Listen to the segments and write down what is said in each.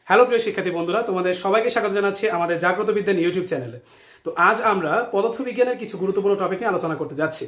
Hello প্রিয় শিক্ষার্থী বন্ধুরা, তোমাদের সবাইকে স্বাগত জানাচ্ছি আমাদের জাগ্রত বিজ্ঞান ইউটিউব চ্যানেলে। তো আজ আমরা পদার্থবিজ্ঞানের কিছু গুরুত্বপূর্ণ টপিক নিয়ে আলোচনা করতে যাচ্ছি।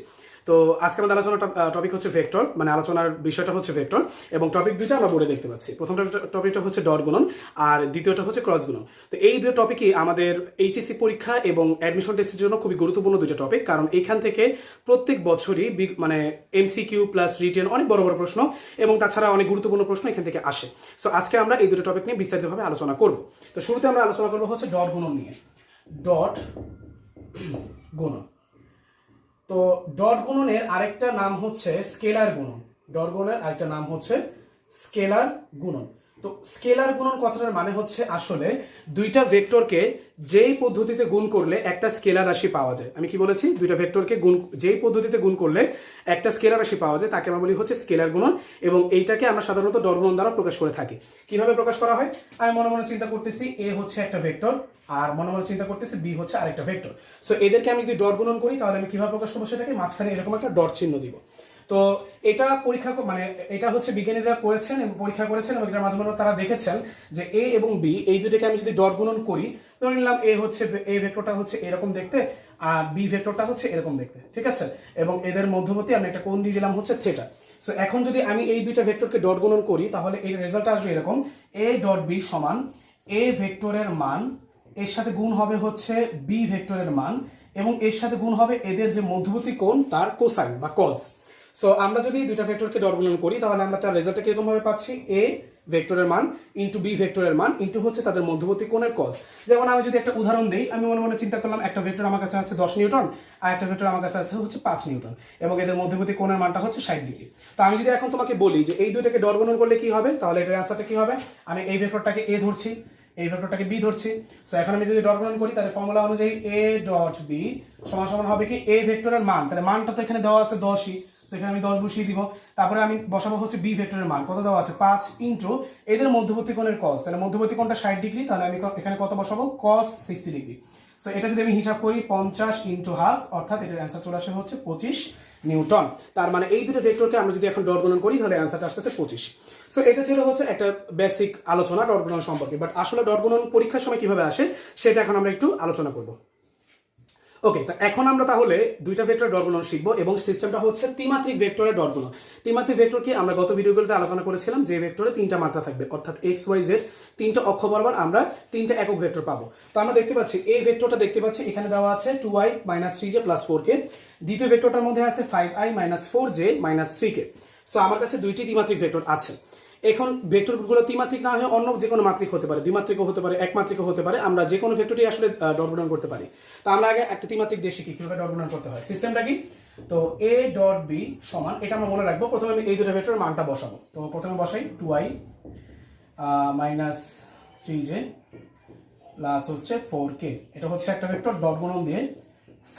তো আজকে আমাদের আলোচনার টপিক হচ্ছে ভেক্টর, মানে আলোচনার বিষয়টা হচ্ছে ভেক্টর, এবং টপিক দুইটা আমরা বোর্ডে দেখতে পাচ্ছি। প্রথম টপিকটা হচ্ছে ডট গুণন আর দ্বিতীয়টা হচ্ছে ক্রস গুণন। তো এই দুটো টপিকই আমাদের এইচএসসি পরীক্ষা এবং অ্যাডমিশন টেস্টের জন্য খুবই গুরুত্বপূর্ণ দুটো টপিক, কারণ এইখান থেকে প্রত্যেক বছরই মানে এমসিকিউ প্লাস রিটেন অনেক বড় বড় প্রশ্ন এবং তাছাড়া অনেক গুরুত্বপূর্ণ প্রশ্ন এখান থেকে আসে। সো আজকে আমরা এই দুটো টপিক নিয়ে বিস্তারিতভাবে আলোচনা করব। তো শুরুতে আমরা আলোচনা করবো হচ্ছে ডট গুণন নিয়ে। ডট গুণন, তো ডট গুণনের আরেকটা নাম হচ্ছে স্কেলার গুণন। ডট গুণনের আরেকটা নাম হচ্ছে স্কেলার গুণন। তো স্কেলার গুণন কথাটার মানে হচ্ছে আসলে দুইটা ভেক্টরকে যেই পদ্ধতিতে গুণ করলে একটা স্কেলার রাশি পাওয়া যায়। আমি কি বলেছি? দুইটা ভেক্টরকে গুণ যেই পদ্ধতিতে গুণ করলে একটা স্কেলার রাশি পাওয়া যায় তাকে আমরা বলি হচ্ছে স্কেলার গুণন, এবং এইটাকে আমরা সাধারণত ডট গুণন দ্বারা প্রকাশ করে থাকি। কিভাবে প্রকাশ করা হয়? আমি মনে মনে চিন্তা করতেছি এ হচ্ছে একটা ভেক্টর, আর মনে মনে চিন্তা করতেছি বি হচ্ছে আরেকটা ভেক্টর। সো এদেরকে আমি যদি ডট গুণন করি তাহলে আমি কিভাবে প্রকাশ করবো সেটাকে? মাঝখানে এরকম একটা ডট চিহ্ন দিব। তো এটা পরীক্ষা মানে এটা হচ্ছে বিজ্ঞানীরা করেছেন এবং পরীক্ষা করেছেন, এবং এটার মাধ্যমে তারা দেখেছেন যে এ এবং বি এই দুটোকে আমি যদি ডট গুণন করি, ধরে নিলাম এ হচ্ছে এ ভেক্টরটা হচ্ছে এরকম দেখতে আর বি ভেক্টরটা হচ্ছে এরকম দেখতে, ঠিক আছে? এবং এদের মধ্যবর্তী আমি একটা কোণ দিয়ে দিলাম হচ্ছে থিটা। সো এখন যদি আমি এই দুইটা ভেক্টরকে ডট গুণন করি তাহলে এই রেজাল্ট আসবে এরকম: এ ডট বি সমান এ ভেক্টরের মান এর সাথে গুণ হবে হচ্ছে বি ভেক্টরের মান, এবং এর সাথে গুণ হবে এদের যে মধ্যবর্তী কোণ তার কোসাইন বা কজ। সো আমরা যদি দুইটা ভেক্টরকে ডট গুণন করি তাহলে আমরা তার রেজাল্টটা কিরকম ভাবে পাচ্ছি? এ ভেক্টরের মান ইন্টু বি ভেক্টরের মান ইন্টু হচ্ছে তাদের মধ্যবর্তী কোণের কজ। যেমন আমি যদি একটা উদাহরণ দিই, আমি মনে মনে চিন্তা করলাম একটা ভেক্টর আমার কাছে আছে 10 নিউটন আর একটা ভেক্টর আমার কাছে আছে হচ্ছে 5 নিউটন, এবং এদের মধ্যবর্তী কোণের মানটা হচ্ছে 60 ডিগ্রি। তো আমি যদি এখন তোমাকে বলি যে এই দুইটাকে ডট গুণন করলে কি হবে, তাহলে এটার অ্যান্সারটা কি হবে? আমি এই ভেক্টরটাকে এ ধরছি, এই ভেক্টরটাকে বি ধরছি। সো এখন আমি যদি ডট গুণন করি তাহলে ফর্মুলা অনুযায়ী এ ডট বি সমান সমান হবে কি এ ভেক্টরের মান, তাহলে মানটা তো এখানে দেওয়া আছে 10ই, সো এখানে আমি 10 বসিয়ে দিব। তারপরে আমি বসাবো হচ্ছে বি ভেক্টরের মান, কত দেওয়া আছে? 5 ইন্টু এদের মধ্যবর্তী কোণের কস, তাহলে মধ্যবর্তী কোণটা 60 ডিগ্রি, তাহলে আমি এখানে কত বসাবো? cos 60 degree. সো এটা যদি আমি হিসাব করি 50 ইন্টু হাফ, অর্থাৎ এটার অ্যান্সার চলে আসে হচ্ছে 25 নিউটন। তার মানে এই দুটো ভেক্টরকে আমরা যদি এখন ডট গুণন করি তাহলে অ্যান্সারটা আসতেছে 25। সো এটা ছিল হচ্ছে একটা বেসিক আলোচনা ডট গুণন সম্পর্কে, বাট আসলে ডট গুণন পরীক্ষার সময় কিভাবে আসে সেটা এখন আমরা একটু আলোচনা করব। ওকে, তো এখন আমরা তাহলে দুইটা ভেক্টর ডট গুণন শিখবো, এবং সিস্টেমটা হচ্ছে ত্রিমাত্রিক ভেক্টরের ডট গুণন। ত্রিমাত্রিক ভেক্টর কি আমরা গত ভিডিওগুলোতে আলোচনা করেছিলাম, যে ভেক্টরে তিনটা মাত্রা থাকবে, অর্থাৎ এক্স ওয়াই জেড তিনটা অক্ষ বরাবর আমরা তিনটা একক ভেক্টর পাবো। তো আমরা দেখতে পাচ্ছি এই ভেক্টরটা দেখতে পাচ্ছি এখানে দেওয়া আছে 2i - 3j + 4k, দ্বিতীয় ভেক্টরটার মধ্যে আছে 5i - 4j - 3k। সো আমার কাছে দুইটি ত্রিমাত্রিক ভেক্টর আছে। এখন ভেক্টরগুলো ত্রিমাত্রিক না হয়ে অন্য যে কোনো মাত্রিক হতে পারে, দ্বিমাত্রিকও হতে পারে, একমাত্রিকও হতে পারে, আমরা যে কোনো ভেক্টরই আসলে ডট গুণন করতে পারি। তো আমরা আগে একটা ত্রিমাত্রিক দিয়ে শিখি কিভাবে ডট গুণন করতে হয়। সিস্টেমটা কি? তো এ ডট বি সমান, এটা আমরা মনে রাখবো, প্রথমে আমি এই দুটো ভেক্টরের মানটা বসাবো। তো প্রথমে বসাই 2i - 3j প্লাস হচ্ছে 4k, এটা হচ্ছে একটা ভেক্টর। ডট গুণন দিয়ে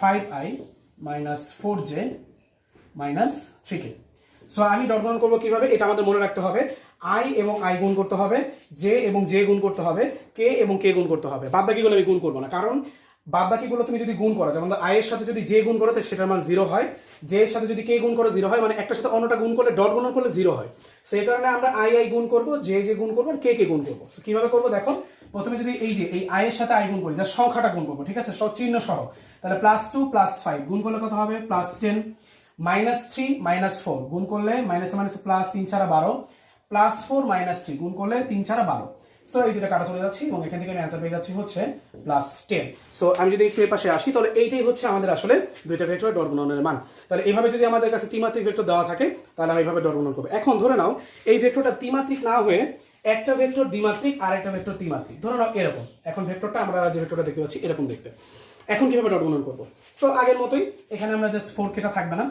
5i - 4j - 3k। সো আমি ডট গুণন করবো কিভাবে, এটা আমাদের মনে রাখতে হবে। আই এবং আই গুণ করতে হবে, জে এবং জে গুণ করতে হবে, কে এবং কে গুণ করতে হবে। বাদ বাকিগুলো আমি গুণ করবো না, কারণ বাদ বাকিগুলো তুমি যদি গুণ করো, যেমন আই এর সাথে যদি জে গুণ করো তো সেটার মান 0 হয়, জে এর সাথে যদি কে গুণ করো 0 হয়, মানে একটার সাথে অন্যটা গুণ করলে ডট গুণন করলে 0 হয়। সেই কারণে আমরা আই আই গুণ করবো, জে জে গুণ করবো, আর কে কে গুণ করবো। কিভাবে করবো দেখো, প্রথমে যদি এই যে এই আই এর সাথে আই গুণ করি, যার সংখ্যাটা গুণ করবো, ঠিক আছে, চিহ্ন সহ, তাহলে +2 + 5 গুণ করলে কত হবে? +10 -3 - 4 গুণ করলে মাইনাস মাইনাস প্লাস 3 4 12 +4 - 3 গুণ করলে 3 4 12। সো এই দুটো কাটা চলে যাচ্ছে এবং এখান থেকে আমি অ্যান্সার পেয়ে যাচ্ছি হচ্ছে +10। সো আমি যদি একটু এর পাশে আসি তাহলে এইটাই হচ্ছে আমাদের আসলে দুইটা ভেক্টরের ডট গুণনের মান। তাহলে এইভাবে যদি আমাদের কাছে ত্রিমাত্রিক ভেক্টর দেওয়া থাকে তাহলে আমি এইভাবে ডট গুণন করব। এখন ধরে নাও এই ভেক্টরটা ত্রিমাত্রিক না হয়ে একটা ভেক্টর দ্বিমাত্রিক আর একটা ভেক্টর ত্রিমাত্রিক, ধরে নাও এরকম। এখন ভেক্টরটা আমরা যে ভেক্টরটা দেখতে পাচ্ছি এরকম দেখতে। এখন কিভাবে ডট গুণন করব? সো আগের মতোই এখানে আমরা জাস্ট 4kটা থাকবে না,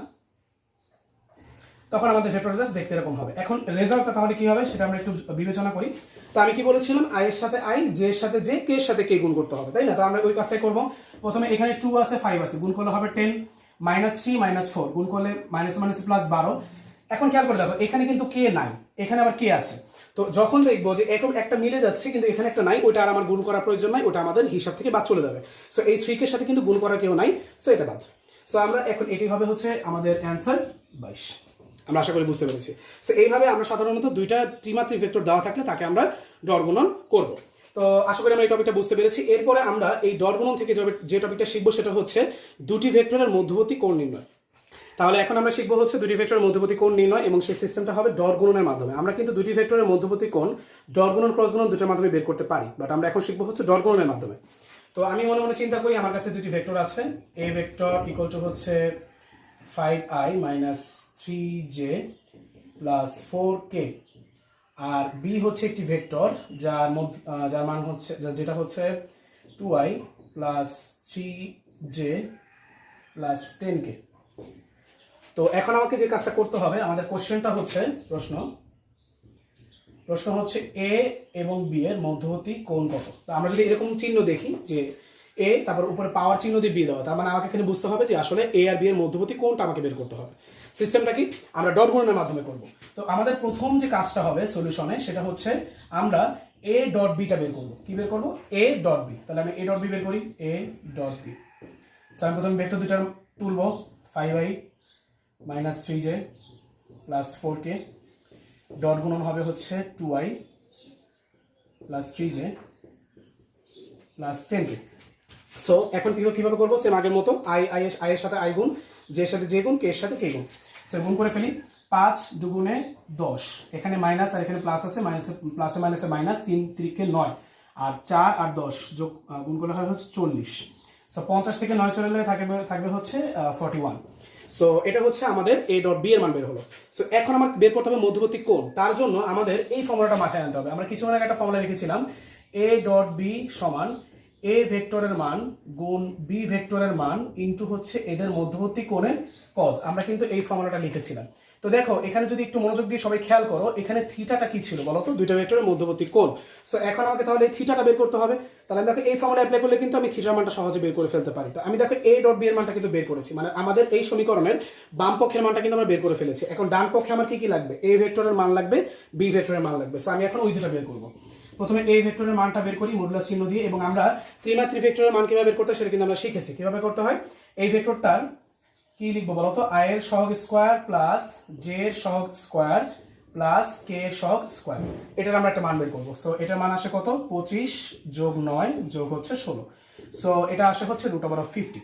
তখন আমাদের ভেক্টর জাস্ট দেখতে এরকম হবে। এখন রেজাল্টটা তাহলে কি হবে সেটা আমরা একটু বিবেচনা করি। তো আমি কি বলেছিলাম, আই এর সাথে আই, জে এর সাথে জে, কে এর সাথে কে গুণ করতে হবে, তাই না? তো আমরা ওই কাজটাই করব। প্রথমে এখানে 2 আছে 5 আছে, গুণ করলে হবে 10 -3 - 4 গুণ করলে মাইনাস মাইনাস প্লাস 12। এখন খেয়াল করে দেখো এখানে কিন্তু কে নাই, এখানে আবার কে আছে। তো যখন দেখবো যে এরকম একটা মিলে যাচ্ছে কিন্তু এখানে একটা নাই, ওটা আর আমার গুণ করার প্রয়োজন নাই, ওটা আমাদের হিসাব থেকে বাদ চলে যাবে। সো এই 3 এর সাথে কিন্তু গুণ করার কেউ নাই, সো এটা বাদ। সো আমরা এখন এটি হবে হচ্ছে আমাদের অ্যান্সার 22। আমরা আশা করি বুঝতে পেরেছি। সো এইভাবে আমরা সাধারণত দুইটা ত্রিমাত্রিক ভেক্টর দেওয়া থাকলে তাকে আমরা ডট গুণন করব। তো আশা করি আমরা এই টপিকটা বুঝতে পেরেছি। এরপরে আমরা এই ডট গুণন থেকে যে টপিকটা শিখবো সেটা হচ্ছে দুটি ভেক্টরের মধ্যবর্তী কোণ নির্ণয়। তাহলে এখন আমরা শিখবো হচ্ছে দুটি ভেক্টরের মধ্যবর্তী কোণ নির্ণয়, এবং সেই সিস্টেমটা হবে ডট গুণনের মাধ্যমে। আমরা কিন্তু দুটি ভেক্টরের মধ্যবর্তী কোণ ডট গুণন ক্রস গুণন দুটোর মাধ্যমে বের করতে পারি, বাট আমরা এখন শিখবো হচ্ছে ডট গুণনের মাধ্যমে। তো আমি মনে মনে চিন্তা করি আমার কাছে দুটি ভেক্টর আছে, এ ভেক্টর ইকুয়াল টু হচ্ছে 5i minus 3j plus 4k, আর বি হচ্ছে একটি ভেক্টর যার মান হচ্ছে যেটা হচ্ছে 2i plus 3j plus 10k। তো এখন আমাকে যে কাজটা করতে হবে, আমাদের কোশ্চেনটা হচ্ছে প্রশ্ন হচ্ছে এ এবং বি এর মধ্যবর্তী কোণ কত। তো আমরা যদি এরকম চিহ্ন দেখি যে এ তারপর উপরে পাওয়ার চিহ্ন দিয়ে বি দেওয়া, তার মানে আমাকে এখানে বুঝতে হবে যে আসলে এ আর বি এর মধ্যবর্তী কোণটা আমাকে বের করতে হবে। সিস্টেমটা কি, আমরা ডট গুণনের মাধ্যমে করব। তো আমাদের প্রথম যে কাজটা হবে সলিউশনে সেটা হচ্ছে আমরা এ ডট বিটা বের করব। কি বের করব? A dot B. তাহলে আমি এ ডট বি বের করি, এ ডট বি। আমি প্রথমে ভেক্টর দুইটা তুলব, 5i minus 3j plus 4k, dot গুণন হবে হচ্ছে 2i plus 3j plus 10k। So এখন কিভাবে করবো? সেম আগের মতো আই এর সাথে আই গুণ, জে এর সাথে জে গুণ, কে এর সাথে কে গুণ। সো গুণ করে ফেলি, 5 দুগুণে 10, এখানে মাইনাস আর এখানে প্লাস আছে, প্লাসে মাইনাসে মাইনাস, 3 3কে 9, আর 4 আর 10 যোগ গুণ করলে হয় হচ্ছে 40। সো 50 থেকে 9 চলে গেলে থাকবে হচ্ছে 41। সো এটা হচ্ছে আমাদের এ ডট বি এর মান বের হলো। সো এখন আমার বের করতে হবে মধ্যবর্তী কোণ। তার জন্য আমাদের এই ফর্মুলাটা মাথায় আনতে হবে। আমরা কিছুক্ষণ আগে একটা ফর্মুলা লিখেছিলাম, এ ডট বি সমান এ ভেক্টরের মান গুণ বি ভেক্টরের মান ইনটু হচ্ছে এদের মধ্যবর্তী কোণের কজ। আমরা কিন্তু এই ফর্মুলাটা লিখেছিলাম। তো দেখো এখানে যদি একটু মনোযোগ দিয়ে সবাই খেয়াল করো, এখানে থিটাটা কি ছিল বলো তো? দুইটা ভেক্টরের মধ্যবর্তী কোণ। সো এখন আমাকে তাহলে এই থিটাটা বের করতে হবে। তাহলে দেখো এই ফর্মুলা অ্যাপ্লাই করলে কিন্তু আমি থিটার মানটা সহজে বের করে ফেলতে পারি। তো আমি দেখো এ ডট বি এর মানটা কিন্তু বের করেছি, মানে আমাদের এই সমীকরণের বাম পক্ষের মানটা কিন্তু আমরা বের করে ফেলেছি। এখন ডান পক্ষে আমার কি লাগবে? এ ভেক্টরের মান লাগবে, বি ভেক্টরের মান লাগবে। সো আমি এখন ওই দুটো বের করবো। প্রথমে এই ভেক্টরের মানটা বের করি মডুলাস চিহ্ন দিয়ে, এবং আমরা ত্রিমাত্রিক ভেক্টরের মান কিভাবে বের করতে হয় সেটা কিন্তু আমরা শিখেছি। কিভাবে করতে হয়? এই ভেক্টরটার কি লিখবো বলতো? আই এর সহগ স্কোয়ার প্লাস জে এর সহগ স্কোয়ার প্লাস কে এর সহগ স্কোয়ার, এটার আমরা একটা মান বের করবো। সো এটার মান আসে কত? 25 যোগ 9 যোগ হচ্ছে 16। সো এটা আসে হচ্ছে √50।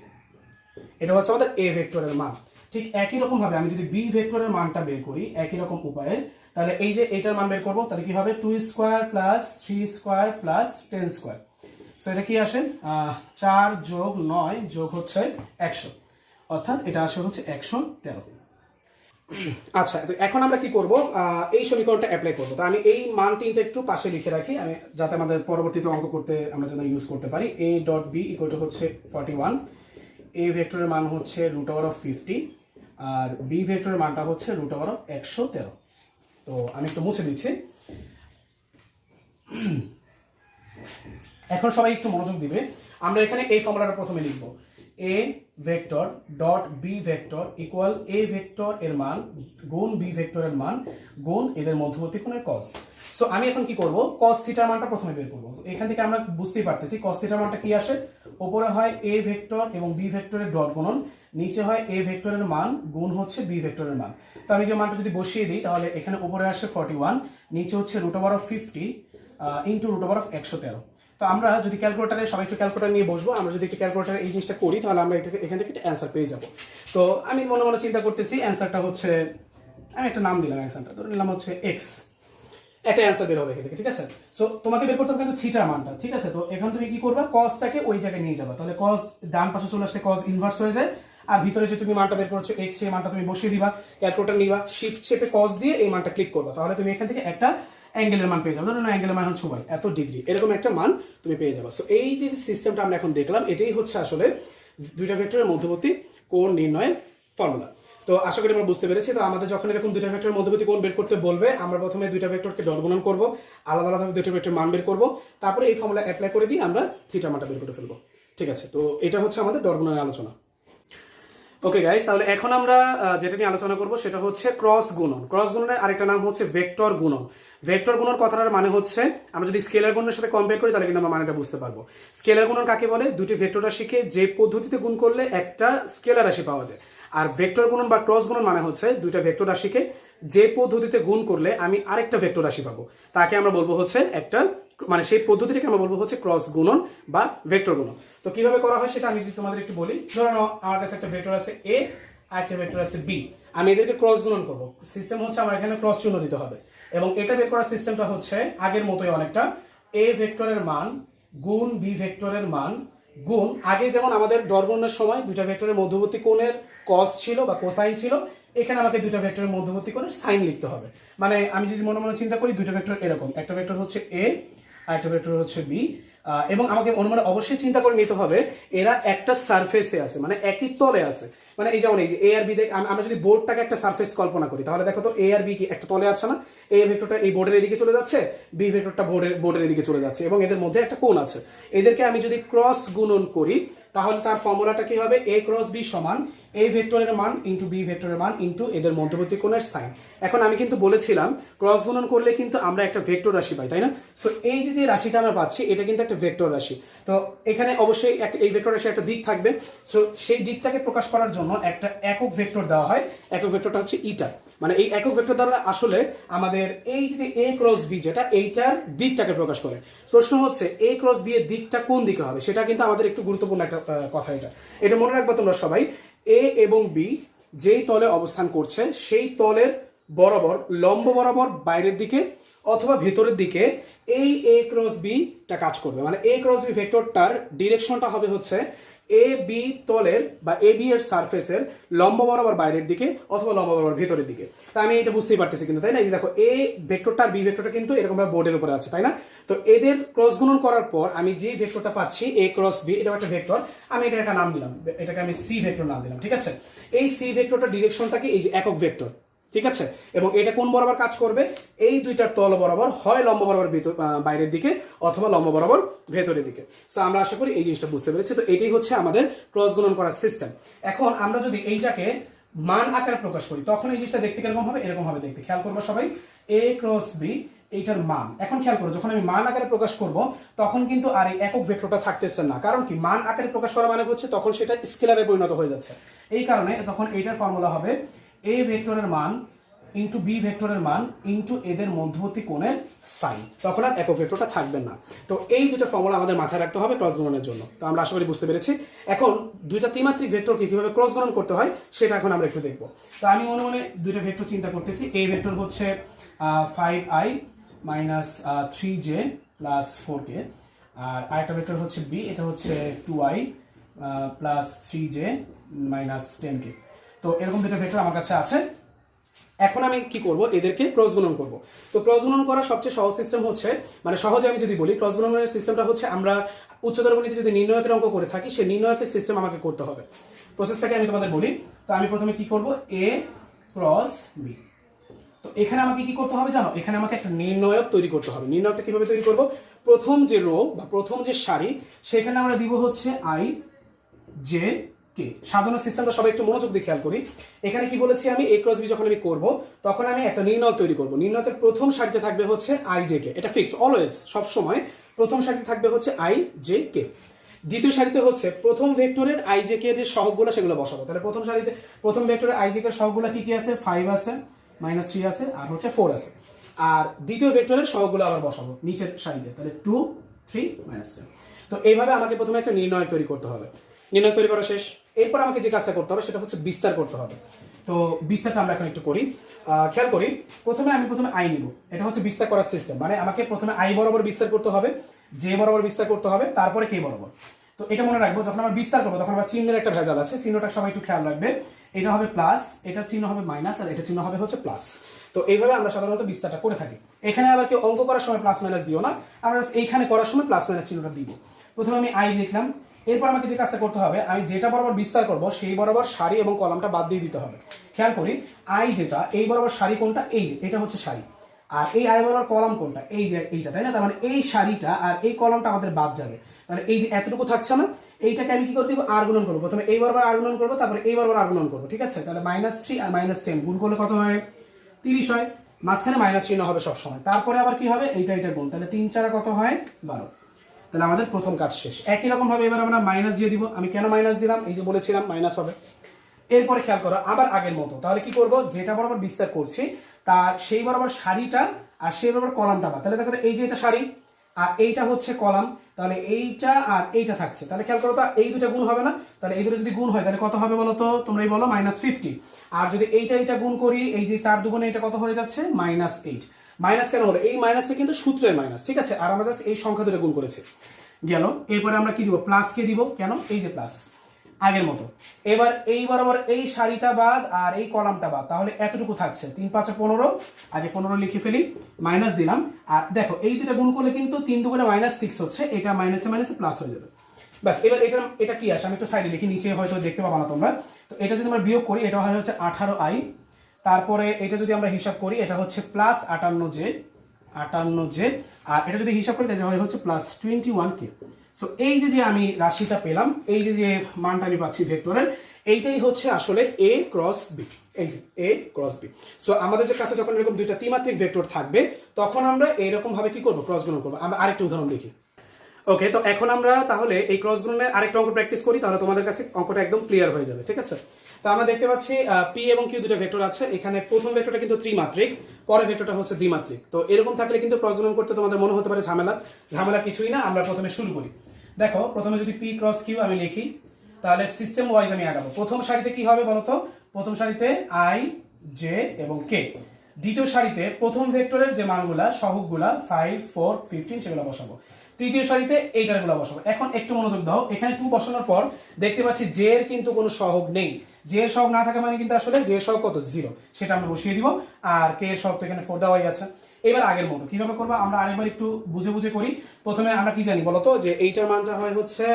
এটা হচ্ছে আমাদের এ ভেক্টরের মান। ঠিক একই রকম ভাবে আমি যদি বি ভেক্টরের মানটা বের করি একই রকম উপায়ে, তাহলে এই যে এটার মান বের করবো, তাহলে কি হবে? 2 square plus 3 square plus 10 square. So এটা কি আসে? 4 যোগ 9 যোগ হচ্ছে 100, অর্থাৎ এটা আসে হচ্ছে 113। আচ্ছা, তো এখন আমরা কি করব? এই সমীকরণটা অ্যাপ্লাই করবো। তো আমি এই মান তিনটা একটু পাশে লিখে রাখি, আমি যাতে আমাদের পরবর্তীতে অঙ্ক করতে আমরা যেন ইউজ করতে পারি। A dot B equal to হচ্ছে 41, এ ভেক্টরের মান হচ্ছে √50, আর বি ভেক্টরের মানটা হচ্ছে √113। তো আমি একটু মুছে দিচ্ছি। এখন সবাই একটু মনোযোগ দিবে। আমরা এখানে এই ফর্মুলাটা প্রথমে লিখব, A vector dot B vector equal A vector এর মান গুণ বি ভেক্টরের মান গুণ এদের মধ্যবর্তী কোণের কস। সো আমি এখন কি করব? কস থিটার মানটা প্রথমে বের করব। এখান থেকে আমরা বুঝতেই পারতেছি কস থিটার মানটা কি আসে। উপরে হয় এ ভেক্টর এবং বি ভেক্টরের ডট গুণন, নিচে হয় এ ভেক্টরের মান গুণ হচ্ছে বি ভেক্টরের মান। তো আমি যে মানটা যদি বসিয়ে দিই, তাহলে এখানে উপরে আসে 41, নিচে হচ্ছে √50 ইন্টু √113। তো আমরা যদি ক্যালকুলেটারে, সবাই একটু ক্যালকুলেটার নিয়ে বসবো, আমরা যদি একটু ক্যালকুলেটারে এই জিনিসটা করি, তাহলে আমরা এখান থেকে একটা অ্যান্সার পেয়ে যাবো। তো আমি মনে মনে চিন্তা করতেছি অ্যান্সারটা হচ্ছে, আমি একটা নাম দিলাম, অ্যান্সারটা ধরে নিলাম হচ্ছে এক্স। একটা অ্যান্সার বের হবে এখান থেকে, ঠিক আছে? সো তোমাকে বের করতে হবে কিন্তু থিটার মানটা, ঠিক আছে? তো এখন তুমি কি করবা? কসটাকে ওই জায়গায় নিয়ে যাবা, তাহলে কস ডান পাশে চলে আসলে কস ইনভার্স হয়ে যায়, আর ভিতরে যে তুমি মানটা বের করছো এক্স, সেই মানটা তুমি বসিয়ে দিবা, ক্যালকুলেটর নিবা, শিফট চেপে কস দিয়ে এই মানটা ক্লিক করবা, তাহলে তুমি এখান থেকে একটা অ্যাঙ্গেলের মান পেয়ে যাবে। ধরুন অ্যাঙ্গেলের মান হচ্ছে এত ডিগ্রি, এরকম একটা মান তুমি পেয়ে যাবে। সো এই যে সিস্টেমটা আমরা এখন দেখলাম, এটাই হচ্ছে আসলে দুইটা ভেক্টরের মধ্যবর্তী কোণ নির্ণয়ের ফর্মুলা। তো আশা করি আমরা বুঝতে পেরেছি। তো আমাদের যখন এরকম দুইটা ভেক্টরের মধ্যবর্তী কোণ বের করতে বলবে, আমরা প্রথমে দুইটা ভেক্টরকে ডট গুণন করব, আলাদা আলাদাভাবে দুইটা ভেক্টরের মান বের করব, তারপরে এই ফর্মুলা অ্যাপ্লাই করে দিয়ে আমরা থিটা মানটা বের করে ফেলবো, ঠিক আছে? তো এটা হচ্ছে আমাদের ডট গুণনের আলোচনা। ওকে গাইস, তাহলে এখন আমরা যেটা নিয়ে আলোচনা করব সেটা হচ্ছে ক্রস গুণন। ক্রস গুণনের আরেকটা নাম হচ্ছে ভেক্টর গুণন। ভেক্টর গুণন কথাটার মানে হচ্ছে, আমরা যদি স্কেলার গুণনের সাথে কম্পেয়ার করি তাহলে কিন্তু আমরা মানেটা বুঝতে পারবো। স্কেলার গুণন কাকে বলে? দুটি ভেক্টর রাশিকে যে পদ্ধতিতে গুণ করলে একটা স্কেলার রাশি পাওয়া যায়। আর ভেক্টর গুণন বা ক্রস গুণন মানে হচ্ছে দুইটা ভেক্টর রাশিকে যে পদ্ধতিতে গুণ করলে আমি আরেকটা ভেক্টর রাশি পাবো তাকে আমরা বলবো হচ্ছে একটা, মানে সেই পদ্ধতিটাকে আমরা বলবো হচ্ছে ক্রস গুণন বা ভেক্টর গুণন। তো কিভাবে করা হয় সেটা আমি যদি তোমাদের একটু বলি। ধরো আমার কাছে একটা ভেক্টর আছে এ আর একটা ভেক্টর আছে বি, আমি এদেরকে ক্রস গুণন করব। সিস্টেম হচ্ছে আমার এখানে ক্রস চিহ্ন দিতে হবে এবং এটা বের করার সিস্টেমটা হচ্ছে আগের মতোই অনেকটা, এ ভেক্টরের মান গুণ বি ভেক্টরের মান গুণ, আগে যেমন আমাদের ডরগণের সময় দুইটা ভেক্টরের মধ্যবর্তী কোণের কস ছিল বা কোসাইন ছিল, এখানে আমাকে দুইটা ভেক্টরের মধ্যবর্তী কোণের সাইন লিখতে হবে। মানে আমি যদি মনে মনে চিন্তা করি দুইটা ভেক্টর এরকম, একটা ভেক্টর হচ্ছে এ আর একটা ভেক্টর হচ্ছে বি, এবং আমাকে মনে অবশ্যই চিন্তা করে নিতে হবে এরা একটা সারফেসে আছে, মানে একই তলে আছে। মানে এই যেমন এই যে এ আর বি, আমরা যদি বোর্ডটাকে একটা সারফেস কল্পনা করি তাহলে দেখো তো এ আর বি কি একটা তলে আছে না? এ ভেক্টরটা এই বোর্ডের এদিকে চলে যাচ্ছে, বি ভেক্টরটা বোর্ডের এদিকে চলে যাচ্ছে এবং এদের মধ্যে একটা কোণ আছে। এদেরকে আমি যদি ক্রস গুণন করি তাহলে তার ফর্মুলাটা কি হবে? এ ক্রস বি সমান এ ভেক্টরের মান ইন্টু বি ভেক্টরের মান ইন্টু এদের মধ্যবর্তী কোণের সাইন। এখন আমি কিন্তু বলেছিলাম ক্রস গুণন করলে কিন্তু আমরা একটা ভেক্টর রাশি পাই, তাই না? সো এই যে রাশিটা আমরা পাচ্ছি এটা কিন্তু একটা ভেক্টর রাশি। তো এখানে অবশ্যই এই ভেক্টর রাশি একটা দিক থাকবে। সো সেই দিকটাকে প্রকাশ করার জন্য একটা একক ভেক্টর দেওয়া হয়। একক ভেক্টরটা হচ্ছে ইটা, মানে এই একক ভেক্টর দ্বারা আসলে আমাদের এই যে এ ক্রস বি যেটা, এইটার দিকটাকে প্রকাশ করে। প্রশ্ন হচ্ছে এ ক্রস বি এর দিকটা কোন দিকে হবে, সেটা কিন্তু আমাদের একটু গুরুত্বপূর্ণ একটা কথা। এটা মনে রাখবে তোমরা সবাই, এ এবং বি যেই তলে অবস্থান করছে সেই তলের বরাবর লম্ব বরাবর বাইরের দিকে অথবা ভেতরের দিকে এই এ ক্রস বি টা কাজ করবে। মানে এ ক্রস বি ভেক্টরটার ডিরেকশনটা হবে হচ্ছে এ বি তলের বা এ বি এর সারফেসের লম্ব বরাবর বাইরের দিকে অথবা লম্ব বরাবর ভেতরের দিকে। তা আমি এটা বুঝতেই পারতেছি কিন্তু, তাই না? এই যে দেখো এ ভেক্টরটা আর বি ভেক্টরটা কিন্তু এরকম ভাবে বোর্ডের উপরে আছে, তাই না? তো এদের ক্রস গুণন করার পর আমি যে ভেক্টরটা পাচ্ছি এ ক্রস বি, এটা একটা ভেক্টর, আমি এটা একটা নাম দিলাম, এটাকে আমি সি ভেক্টর নাম দিলাম, ঠিক আছে? এই সি ভেক্টরটার ডিরেকশনটাকে এই যে একক ভেক্টর, ঠিক আছে? এবং এটা কোন বরাবর কাজ করবে? এই দুইটার তল বরাবর, হয় লম্ব বরাবর বাইরের দিকে অথবা লম্ব বরাবর ভেতরের দিকে। সো আমরা আশা করি এই জিনিসটা বুঝতে পেরেছি। তো এটাই হচ্ছে আমাদের ক্রস গুণন করার সিস্টেম। এখন আমরা যদি এইটাকে মান আকারে প্রকাশ করি তখন এই জিনিসটা দেখতে কিরকম হবে? এরকম হবে দেখতে। খেয়াল করবো সবাই, এ ক্রস বি এইটার মান। এখন খেয়াল করো, যখন আমি মান আকারে প্রকাশ করব তখন কিন্তু আর এই একক ভেক্টরটা থাকতেছে না। কারণ কি? মান আকারে প্রকাশ করা মানে হচ্ছে তখন সেটা স্কেলারে পরিণত হয়ে যাচ্ছে। এই কারণে তখন এইটার ফর্মুলা হবে এ ভেক্টরের মান ইন্টু বি ভেক্টরের মান ইন্টু এদের মধ্যবর্তী কোণের সাইন, তখন আর একক ভেক্টরটা থাকবে না। তো এই দুটো ফর্মুলা আমাদের মাথায় রাখতে হবে ক্রস গুণনের জন্য। তো আমরা আশা করি বুঝতে পেরেছি। এখন দুইটা ত্রিমাত্রিক ভেক্টরকে কিভাবে ক্রস গুণন করতে হয় সেটা এখন আমরা একটু দেখবো। তো আমি মনে মনে দুইটা ভেক্টর চিন্তা করতেছি। এই ভেক্টর হচ্ছে 5i minus 3j plus 4k, আর আরেকটা ভেক্টর হচ্ছে বি, এটা হচ্ছে 2i plus 3j minus 10k। তো এরকম দুটো ভেক্টর আমার কাছে আছে। এখন আমি কি করব? এদেরকে ক্রস গুণন করব। তো ক্রস গুণন করার সবচেয়ে সহজ সিস্টেম হচ্ছে, মানে সহজে আমি যদি বলি, ক্রস গুণনের সিস্টেমটা হচ্ছে আমরা উচ্চতর গণিতে যদি নির্ণয়কের অঙ্ক করে থাকি সেই নির্ণয়কের সিস্টেম আমাকে করতে হবে। প্রসেসটাকে আমি তোমাদের বলি। তো আমি প্রথমে কি করব? এ ক্রস বি। তো এখানে আমাকে কি করতে হবে জানো? এখানে আমাকে একটা নির্ণয়ক তৈরি করতে হবে। নির্ণয়কটা কিভাবে তৈরি করব? প্রথম যে রো বা প্রথম যে সারি সেখানে আমরা দিব হচ্ছে আই জে কে। সাজানোর সিস্টেমটা সবাই একটু মনোযোগ দিয়ে খেয়াল করি। এখানে কি বলেছি আমি? এ ক্রস বি যখন আমি করব তখন আমি একটা নির্ণয়ক তৈরি করব। নির্ণয়কের প্রথম সারিতে থাকবে হচ্ছে আই জে কে, এটা ফিক্সড অলওয়েজ, সব সময় প্রথম সারিতে থাকবে হচ্ছে আই জে কে। দ্বিতীয় সারিতে হচ্ছে প্রথম ভেক্টরের আই জে কে যে সহগগুলো সেগুলো বসাবো। তাহলে প্রথম সারিতে প্রথম ভেক্টরের আই জে কে সহগগুলো কি কি আছে? 5 আছে, -3 আছে, আর হচ্ছে 4 আছে। আর দ্বিতীয় ভেক্টরের সহগগুলো আবার বসাবো নিচের সারিতে। তাহলে 2 3 -10। তো এইভাবে আমাকে প্রথমে একটা নির্ণয় তৈরি করতে হবে। নির্ণয় তৈরি করা শেষ, এরপর আমাকে যে কাজটা করতে হবে সেটা হচ্ছে বিস্তার করতে হবে। তো বিস্তারটা আমরা এখন একটু করি। খেয়াল করি, প্রথমে আই নিব। এটা হচ্ছে বিস্তার করার সিস্টেম। মানে আমাকে প্রথমে আই বরাবর বিস্তার করতে হবে, জে বরাবর বিস্তার করতে হবে, তারপরে কে বরাবর। তো এটা মনে রাখবো, যখন আমরা বিস্তার করবো তখন আমরা চিহ্নের একটা ভেজাল আছে, চিহ্নটা সবাই একটু খেয়াল রাখবে। এটা হবে প্লাস, এটার চিহ্ন হবে মাইনাস, আর এটা চিহ্ন হবে হচ্ছে প্লাস। তো এইভাবে আমরা সাধারণত বিস্তারটা করে থাকি। এখানে আবার কেউ অঙ্ক করার সময় প্লাস মাইনাস দিও না, আমরা এইখানে করার সময় প্লাস মাইনাস চিহ্নটা দিব। প্রথমে আমি আই লিখলাম, এরপর আমাকে যে কাজটা করতে হবে, আমি যেটা বরাবর বিস্তার করব সেই বরাবর সারি এবং কলামটা বাদ দিয়ে দিতে হবে। খেয়াল করি, আই যেটা, এই বরাবর সারি কোনটা? এই যে এটা হচ্ছে সারি। আর এই আই বরাবর কলাম কোনটা? এই যে এইটা, তাই না? তার মানে এই সারিটা আর এই কলামটা আমাদের বাদ যাবে। মানে এই যে এতটুকু থাকছে না, এইটাকে আমি কি করে দিব? আর গুণন করবো। প্রথমে এই বরাবর আর গুণন করবো, তারপরে এই বরাবর আর গুণন করবো, ঠিক আছে? তাহলে -3 আর -10 গুণ করলে কত হয়? 30 হয়। মাঝখানে মাইনাস চিহ্ন হবে সবসময়। তারপরে আবার কি হবে? এইটা গুণ, তাহলে 3 4 কত হয়? 12। তাহলে আমাদের প্রথম কাজ শেষ। একই রকম ভাবে এবার আমরা মাইনাস দিয়ে দিব। আমি কেন মাইনাস দিলাম? এই যে বলেছিলাম মাইনাস হবে। এরপরে খেয়াল করো আবার আগের মতো, তাহলে কি করব, যেটা বরাবর বিস্তার করছি তার সেই বরাবর সারিটা আর সেই বরাবর কলামটা বা, তাহলে দেখো এই যে এটা সারি আর এইটা হচ্ছে কলাম, তাহলে এইটা আর এইটা থাকছে। তাহলে খেয়াল করো তো এই দুটো গুণ হবে না, তাহলে এই দুটো যদি গুণ হয় তাহলে কত হবে বলো তো, তোমরাই বলো, -50। আর যদি এইটা গুণ করি, এই যে 4 দুগুণে এটা কত হয়ে যাচ্ছে, -8। মাইনাস কেন হলো, এই মাইনাসটা কিন্তু সূত্রের মাইনাস, ঠিক আছে, আর আমরা জাস্ট এই সংখ্যা দুটো গুণ করেছি গেল। এরপরে আমরা কি দিব, প্লাস কে দিব, কেন, এই যে প্লাস আগের মতো। এবার এই বরাবর এই সারিটা বাদ আর এই কলামটা বাদ, তাহলে এতটুকু থাকছে 3 5 15, আগে 15 লিখে ফেলি, মাইনাস দিলাম। আর দেখো এই দুটো গুণ করলে কিন্তু 3 দুগুণে -6 হচ্ছে, এটা মাইনাসে মাইনাসে প্লাস হয়ে যাবে। বাস, এবার এটা কি আসে, আমি একটু সাইডে লিখি, নিচে হয়তো দেখতে পাবো না তোমরা। তো এটা যদি আমরা বিয়োগ করি, এটা হয় হচ্ছে 18i, তারপরে এটা যদি আমরা হিসাব করি, এটা হচ্ছে প্লাস 58j, আর এটা যদি হিসাব করি তাহলে হচ্ছে প্লাস 21k। সো এই যে আমি রাশিটা পেলাম, এই যে মানটা আমি পাচ্ছি ভেক্টরের, এইটাই হচ্ছে আসলে a ক্রস b, এই যে a ক্রস b। সো আমাদের যে কাছে যখন এরকম দুইটা ত্রিমাত্রিক ভেক্টর থাকবে তখন আমরা এইরকম ভাবে কি করব, ক্রস গুণন করব। আমরা আরেকটা উদাহরণ দেখি। ওকে, তো এখন আমরা তাহলে এই ক্রস গুণনের আরেকটা অঙ্ক প্র্যাকটিস করি, তাহলে তোমাদের কাছে অঙ্কটা একদম ক্লিয়ার হয়ে যাবে, ঠিক আছে। তো আমরা দেখতে পাচ্ছি পি এবং কিউ দুটো ভেক্টর আছে, এখানে প্রথম ভেক্টরটা কিন্তু ত্রিমাত্রিক, পরের ভেক্টরটা হচ্ছে দ্বিমাত্রিক। তো এরকম থাকলে কিন্তু ক্রস গুণন করতে তোমাদের মনে হতে পারে ঝামেলা কিছুই না। আমরা প্রথমে শুরু করি। দেখো প্রথমে যদি পি ক্রস কিউ আমি লিখি, তাহলে সিস্টেম ওয়াইজ আমি আগাবো। প্রথম সারিতে কি হবে বলতো, প্রথম সারিতে আই, জে এবং কে। দ্বিতীয় সারিতে প্রথম ভেক্টরের যে মানগুলা সহগগুলা 5 4 15 সেগুলো বসাবো। তৃতীয় সারিতে এইটারগুলো বসাবো। এখন একটু মনোযোগ দাও, এখানে 2 বসানোর পর দেখতে পাচ্ছি জে এর কিন্তু কোনো সহগ নেই। জে এর সহগ না থাকা মানে কিন্তু আসলে জে এর সহগ কত, 0, সেটা আমরা বসিয়ে দিব। আর কে এর সহগ তো এখানে 4 দেওয়াই আছে। এবার আগের মতো কিভাবে করবো আমরা আরেকবার একটু বুঝে করি। প্রথমে আমরা কি জানি বলতো, যে এইটার মানটা হয় হচ্ছে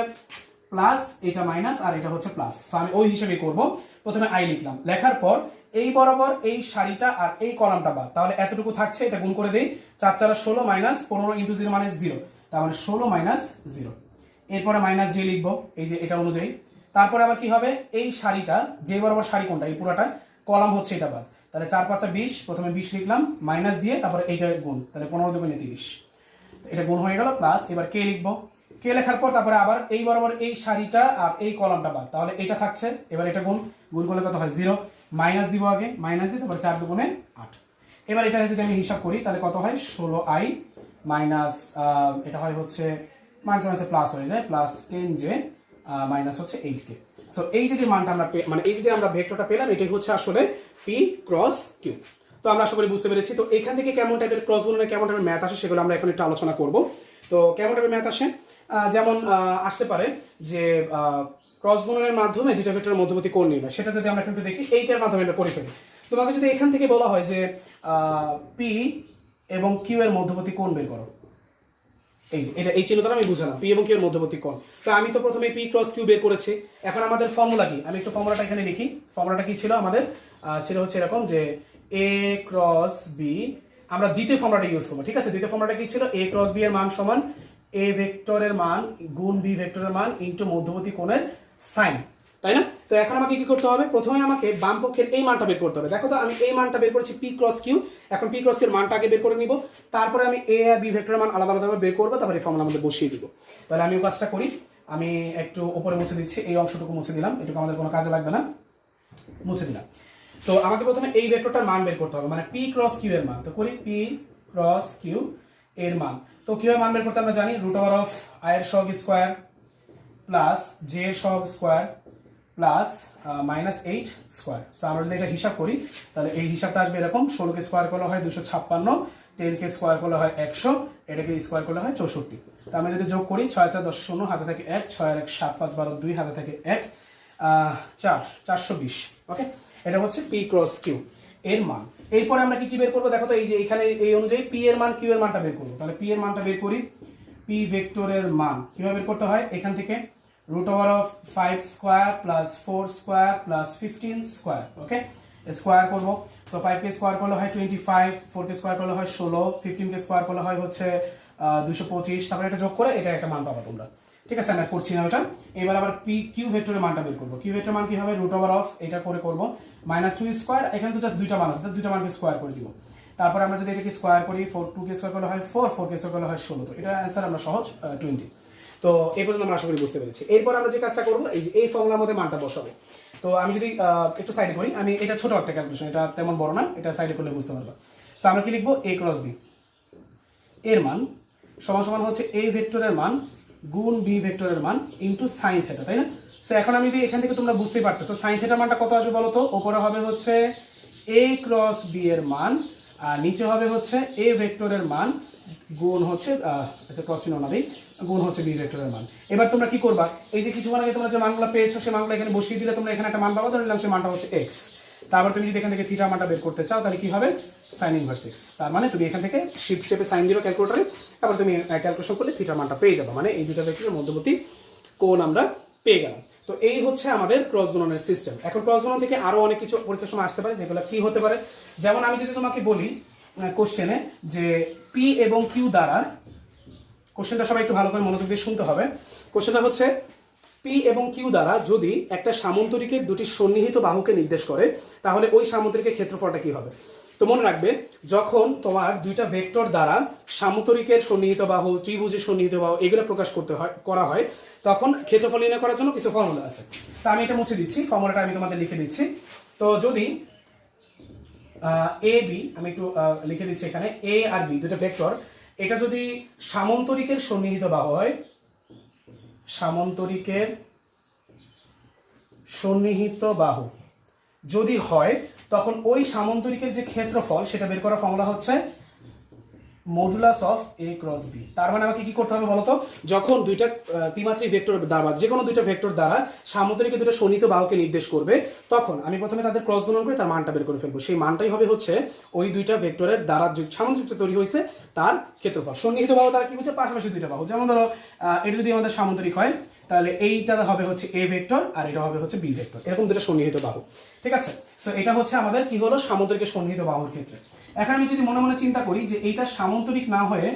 প্লাস, এটা মাইনাস, আর এটা হচ্ছে প্লাস। সো আমি ওই হিসেবে করব। প্রথমে আই লিখলাম, লেখার পর এই বরাবর এই সারিটা আর এই কলামটা বাদ, তাহলে এতটুকু থাকছে, এটা গুণ করে দেই। 4 4 16 মাইনাস 15 ইন্টু 0 মানে 0, তার মানে 16 মাইনাস 0। এরপরে মাইনাস জে লিখবো, এই যে এটা অনুযায়ী। তারপরে আবার কি হবে, এই সারিটা যে বরাবর সারি কোনটা, এই পুরাটা, কলাম হচ্ছে এটা বাদ, তাহলে 4 5 20, প্রথমে 20 লিখলাম, মাইনাস দিয়ে তারপরে এইটা গুণ, তাহলে 15 দুগুণে 30, এটা গুণ হয়ে গেল। প্লাস এবার কে লিখবো, কে লেখার পর তারপরে আবার এই বরাবর এই সারিটা আর এই কলামটা বাদ, তাহলে এটা থাকছে। এবার এটা গুণ করলে কত হয়, 0, মাইনাস দিব আগে, মাইনাস দিয়ে তারপর 4 দুগুণে 8। এবার এটা যদি আমি হিসাব করি তাহলে কত হয়, 16i মাইনাস, এটা হয় হচ্ছে মাইনাস মাইনাসে প্লাস হয়ে যায়, প্লাস 10j মাইনাস হচ্ছে 8k। সো এই যে মানটা আমরা মানে এই যে আমরা ভেক্টরটা পেলাম, এটাই হচ্ছে আসলে পি ক্রস কিউ। তো আমরা আশা করি বুঝতে পেরেছি। তো এখান থেকে কেমন টাইপের ক্রস গুণনের কেমন টাইপের ম্যাথ আসে সেগুলো আমরা এখন একটু আলোচনা করব। তো কেমন টাইপের ম্যাথ আসে, যেমন আসতে পারে যে ক্রস গুণনের মাধ্যমে দুইটা ভেক্টরের মধ্যবর্তী কোণ নির্ণয়, সেটা যদি আমরা একটু দেখি, এইটার মাধ্যমে আমরা করে ফেলি। তোমাকে যদি এখান থেকে বলা হয় যে পি এবং কিউ এর মধ্যবর্তী কোণ বের করো, এই যে এটা, এই চিহ্ন দ্বারা আমি বুঝালাম পি এবং কিউ এর মধ্যবর্তী কোণ। তো আমি তো প্রথমে পি ক্রস কিউ বের করেছি। এখন আমাদের ফর্মুলা কি, আমি একটু ফর্মুলাটা এখানে লিখি। ফর্মুলাটা কি ছিল আমাদের, ছিল হচ্ছে এরকম যে এ ক্রস বি, আমরা দ্বিতীয় ফর্মুলাটা ইউজ করবো, ঠিক আছে। দ্বিতীয় ফর্মুলাটা কি ছিল, এ ক্রস বি এর মান সমান এ ভেক্টরের মান গুণ বি ভেক্টরের মান ইনটু মধ্যবর্তী কোণের সাইন, তাই না। তো এখন আমাকে কি করতে হবে, প্রথমে আমাকে বাম পক্ষের এই মানটা বের করতে হবে। দেখো তো আমি এই মানটা বের করেছি পি ক্রস কিউ, এখন পি ক্রস কিউ এর মানটা আগে বের করে নিব, তারপরে আমি এ আর বি ভেক্টরের মান আলাদা আলাদাভাবে বের করবো, তারপরে এই ফর্মুলার মধ্যে বসিয়ে দিব। তাহলে আমি কাজটা করি, আমি একটু উপরে মুছে দিচ্ছি, এই অংশটুকু মুছে দিলাম, এটুকু আমাদের কোনো কাজে লাগবে না, মুছে দিলাম। তো আমাকে প্রথমে এই ভেক্টরটার মান বের করতে হবে, মানে পি ক্রস কিউ এর মান। তো করি পি ক্রস কিউ এর মান। তো কিভাবে মান বের করতে আমরা জানি, রুট ওভার অফ আই এর সহগ স্কোয়ার প্লাস জে এর সহগ স্কোয়ার প্লাস -8 স্কোয়ার। সো আমরা যদি এটা হিসাব করি তাহলে এই হিসাবটা আসবে এরকম, 16কে স্কোয়ার করলে হয় 256, 10কে স্কোয়ার করলে হয় 100, এটাকে স্কোয়ার করলে হয় 64। তো আমরা যদি যোগ করি 6 4 10 0, হাতে থাকে 1, 6 আর 1 7 5 12 2, হাতে থাকে 1, 4 420। ওকে, এটা হচ্ছে পি ক্রস কিউ এর মান। এরপরে আমরা কি বের করবো, দেখো তো এই যে এখানে এই অনুযায়ী পি এর মান কিউ এর মানটা বের করবো। তাহলে পি এর মানটা বের করি, পি ভেক্টরের মান কিভাবে বের করতে হয়, এখান থেকে root over of 5 square plus 4 square plus 15 square, okay, square করব। সো 5 কে স্কোয়ার করলে হয় 25, 4 কে স্কোয়ার করলে হয় 16, 15 কে স্কোয়ার করলে হয় হচ্ছে 225, তারপরে এটা যোগ করে এটা একটা মান পাবো তোমরা, ঠিক আছে। আমরা করছি না ওটা। এবার আবার পি কিউ ভেক্টরের মানটা বের করব। কিউ ভেক্টরের মান কি হবে, root over of এটা করে করব -2 স্কোয়ার, এখানে তো জাস্ট দুইটা মান আছে, দুইটা মানকে স্কোয়ার করে দিব। তারপরে আমরা যদি এটাকে স্কোয়ার করি, 2 কে স্কোয়ার করলে হয় 4, 4 কে স্কোয়ার করলে হয় 16, তো এটা অ্যান্সার আমরা সহজ 20। তো এই পর্যন্ত আমরা আশা করি বুঝতে পেরেছি। এরপর আমরা যে কাজটা করবো, এই যে এই ফর্মুলার মধ্যে মানটা বসাবো। তো আমি যদি একটু সাইডে করি, আমি এটা ছোট একটা ক্যালকুলেশন, এটা তেমন বড় না, এটা সাইডে করলে বুঝতে পারবো। সো আমরা কি লিখবো, a ক্রস b এর মান সমান সমান হচ্ছে a ভেক্টরের মান গুণ b ভেক্টরের মান ইনটু সাইন থিটা, তাই না? সো এখন আমি যদি এখান থেকে তোমরা বুঝতেই পারতেছো সাইন থিটার মানটা কত আসবে বলো তো। উপরে হবে হচ্ছে a ক্রস b এর মান, আর নিচে হবে হচ্ছে a ভেক্টরের মান গুণ হচ্ছে ক্রস চিহ্ন না দিই, গুণ হচ্ছে b ভেক্টরের মান। এবার তোমরা কি করবা, এই যে কিছুক্ষণ আগে তোমরা যে মানগুলো পেয়েছো সেই মানগুলো এখানে বসিয়ে দিলে তোমরা এখানে একটা মান পাবো, ধরে নিলাম সেই মানটা হচ্ছে x। তারপর তুমি যদি এখান থেকে থিটা মানটা বের করতে চাও তাহলে কি হবে, সাইন ইনভার্স x। তার মানে তুমি এখান থেকে শিফট চেপে সাইন দিলো ক্যালকুলেটরে, তারপর তুমি ক্যালকুলেশন করলে থিটা মানটা পেয়ে যাবে, মানে এই দুটো ভেক্টরের মধ্যবর্তী কোণ আমরা পেয়ে গেলাম। তো এই হচ্ছে আমাদের ক্রস গুণনের সিস্টেম। এখন ক্রস গুণন থেকে আরো অনেক কিছু পরীক্ষার সময় আসতে পারে, যেগুলো কি হতে পারে, যেমন আমি যদি তোমাকে বলি কোশ্চেনে যে p এবং q দ্বারা, কোশ্চেনটা সবাই একটু ভালো করে মনোযোগ দিয়ে শুনতে হবে। কোশ্চেনটা হচ্ছে p এবং q দ্বারা যদি একটা সামান্তরিকের দুটি সন্নিহিত বাহুকে নির্দেশ করে তাহলে ওই সামান্তরিকের ক্ষেত্রফলটা কি হবে। তো মনে রাখবে, যখন তোমার দুইটা ভেক্টর দ্বারা সামান্তরিকের সন্নিহিত বাহু, ত্রিভুজের সন্নিহিত বাহু এগুলো প্রকাশ করা হয় তখন ক্ষেত্রফল নির্ণয় করার জন্য কিছু ফর্মুলা আছে। তা আমি এটা মুছে দিচ্ছি, ফর্মুলাটা আমি তোমাদের লিখে দিচ্ছি। তো যদি এ বি, আমি একটু লিখে দিচ্ছি এখানে, এ আর বি দুটো ভেক্টর, এটা যদি সামান্তরিকের সন্নিহিত বাহু হয়, সামান্তরিকের সন্নিহিত বাহু যদি হয় তখন ওই সামান্তরিকের যে ক্ষেত্রফল সেটা বের করার ফর্মুলা হচ্ছে modulus of a cross b। তার মানে আমাকে কি করতে হবে বলতো, যখন দুইটা ত্রিমাত্রিক ভেক্টর দ্বারা, যে কোনো দুইটা ভেক্টর দ্বারা সামান্তরিকের দুটো সন্নিহিত বাহুকে নির্দেশ করবে, তখন আমি প্রথমে তাদের ক্রস গুণন করে তার মানটা বের করে ফেলবো। সেই মানটাই হবে হচ্ছে ওই দুইটা ভেক্টরের দ্বারা যে সামান্তরিকটা তৈরি হয়েছে তার ক্ষেত্রফল। সন্নিহিত বাহু তারা কি বুঝছে, পাশাপাশি দুইটা বাহু। যেমন ধরো এটা যদি আমাদের সামান্তরিক হয় তাহলে এইটা হবে হচ্ছে a ভেক্টর আর এটা হবে হচ্ছে b ভেক্টর, এরকম দুটো সন্নিহিত বাহু। ঠিক আছে, সো এটা হচ্ছে আমাদের কি হলো, সামান্তরিকের সন্নিহিত বাহুর ক্ষেত্রে। এখন আমি যদি মনে মনে চিন্তা করি যে এইটা সামান্তরিক না হয়ে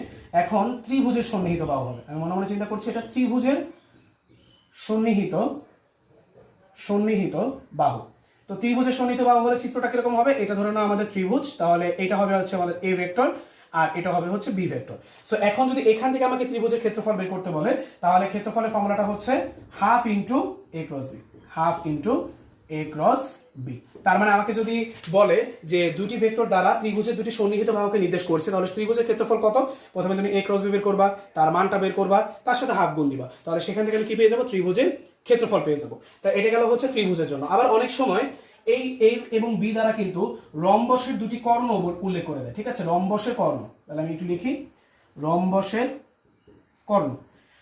এখন ত্রিভুজের সন্নিহিত বাহু হবে, আমি মনে মনে চিন্তা করছি এটা ত্রিভুজের সন্নিহিত বাহু। তো ত্রিভুজের সন্নিহিত বাহু হলে চিত্রটা কিরকম হবে, এটা ধরে নাও আমাদের ত্রিভুজ, তাহলে এটা হবে হচ্ছে আমাদের a ভেক্টর আর এটা হবে হচ্ছে b ভেক্টর। সো এখন যদি এখান থেকে আমাকে ত্রিভুজের ক্ষেত্রফল বের করতে বলে তাহলে ক্ষেত্রফলের ফর্মুলাটা হচ্ছে half into a cross b, half into a cross b। তার মানে আমাকে যদি বলে যে দুটি ভেক্টর দ্বারা ত্রিভুজের দুটি সন্নিহিত বাহুকে নির্দেশ করছে তাহলে ত্রিভুজের ক্ষেত্রফল কত, প্রথমে তুমি a ক্রস b বের করবা, তার মানটা বের করবা, তার সাথে হাফ গুণ দিবা, তাহলে সেখান থেকে আমি কি পেয়ে যাবো, ত্রিভুজের ক্ষেত্রফল পেয়ে যাবো। তা এটা গেল হচ্ছে ত্রিভুজের জন্য। আবার অনেক সময় এই a এবং b দ্বারা কিন্তু রম্বসের দুটি কর্ণ উল্লেখ করে দেয়। ঠিক আছে, রম্বসের কর্ণ, তাহলে আমি একটু লিখি রম্বসের কর্ণ।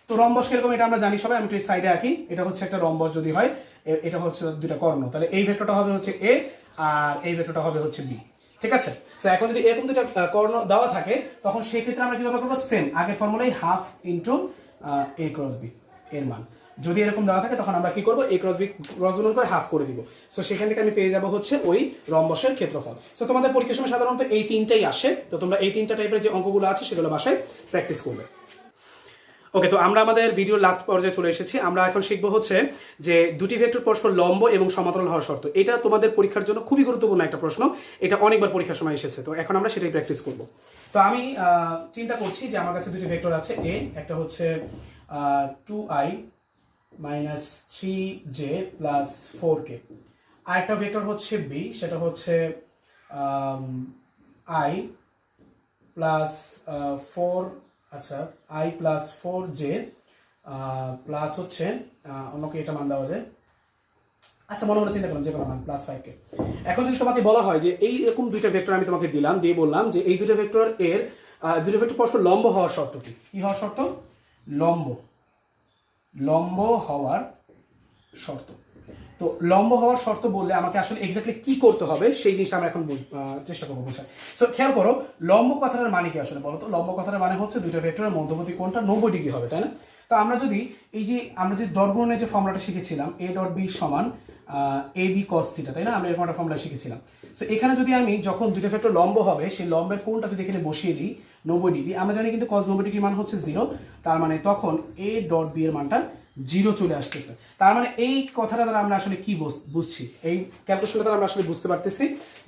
তো রম্বস কিরকম এটা আমরা জানি সবাই, আমি একটু সাইডে আঁকি। এটা হচ্ছে একটা রম্বস যদি হয়, এটা হচ্ছে দুটা কর্ণ, তাহলে এই ভেক্টরটা হবে হচ্ছে a আর এই ভেক্টরটা হবে হচ্ছে b। ঠিক আছে, সো এখন যদি এরকম দুটা কর্ণ দেওয়া থাকে তখন সেই ক্ষেত্রে আমরা কিভাবে করবো, সেম আগের ফর্মুলাই half into a cross b এর মান। যদি এরকম দেওয়া থাকে তখন আমরা কি করবো, a ক্রস b ক্রস গুণন করে হাফ করে দিব। সো সেখান থেকে আমি পেয়ে যাবো হচ্ছে ওই রম্বসের ক্ষেত্রফল। সো তোমাদের পরীক্ষার সময় সাধারণত এই তিনটাই আসে, তো তোমরা এই তিনটা টাইপের যে অঙ্কগুলো আছে সেগুলো বাসায় প্র্যাকটিস করবে। ওকে, তো আমরা আমাদের ভিডিওর লাস্ট পর্যায়ে চলে এসেছি। আমরা এখন শিখবো হচ্ছে যে দুটি ভেক্টর পরস্পর লম্ব এবং সমান্তরাল হওয়ার শর্ত। এটা তোমাদের পরীক্ষার জন্য খুবই গুরুত্বপূর্ণ একটা প্রশ্ন, এটা অনেকবার পরীক্ষার সময় এসেছে, তো এখন আমরা সেটাই প্র্যাকটিস করব। তো আমি চিন্তা করছি যে আমার কাছে দুটি ভেক্টর আছে, a একটা হচ্ছে 2i minus 3j plus 4k, আর একটা ভেক্টর হচ্ছে b, সেটা হচ্ছে i প্লাস 4, আচ্ছা i প্লাস 4j প্লাস হচ্ছে অন্যকে এটা মান দেওয়া যায়, আচ্ছা মনে মনে চিন্তা করলাম যে কোনো মান প্লাস 5k। এখন যদি তোমাকে বলা হয় যে এইরকম দুইটা ভেক্টর আমি তোমাকে দিলাম, দিয়ে বললাম যে এই দুটো ভেক্টর এর দুটো ভেক্টর পরস্পর লম্ব হওয়ার শর্ত কি, কি হওয়ার শর্ত, লম্ব হওয়ার শর্ত। তো লম্ব হওয়ার শর্ত বললে আমাকে আসলে এক্স্যাক্টলি কি করতে হবে সেই জিনিসটা আমরা এখন চেষ্টা করবো বোঝার। সো খেয়াল করো, লম্ব কথাটার মানে কি আসলে বলো তো, লম্ব কথাটার মানে হচ্ছে দুইটা ভেক্টরের মধ্যবর্তী কোণটা 90 ডিগ্রি হবে, তাই না? তো আমরা যদি এই যে আমরা যে ডট গুণনের যে ফর্মুলাটা শিখেছিলাম a ডট b সমান ab cos থিটা, তাই না, আমরা এরকম একটা ফর্মুলা শিখেছিলাম। সো এখানে যদি আমি যখন দুইটা ভেক্টর লম্ব হবে সেই লম্বের কোণটা যদি এখানে বসিয়ে দিই 90 ডিগ্রি, আমরা জানি কিন্তু cos 90 ডিগ্রি মান হচ্ছে 0, তার মানে তখন a ডট b এর মানটা জিরো চলে আসতেছে। তার মানে এই কথাটা দ্বারা আমরা আসলে কি বুঝছি, এই ক্যালকুলেশনটা দ্বারা আমরা আসলে বুঝতে পারতেছি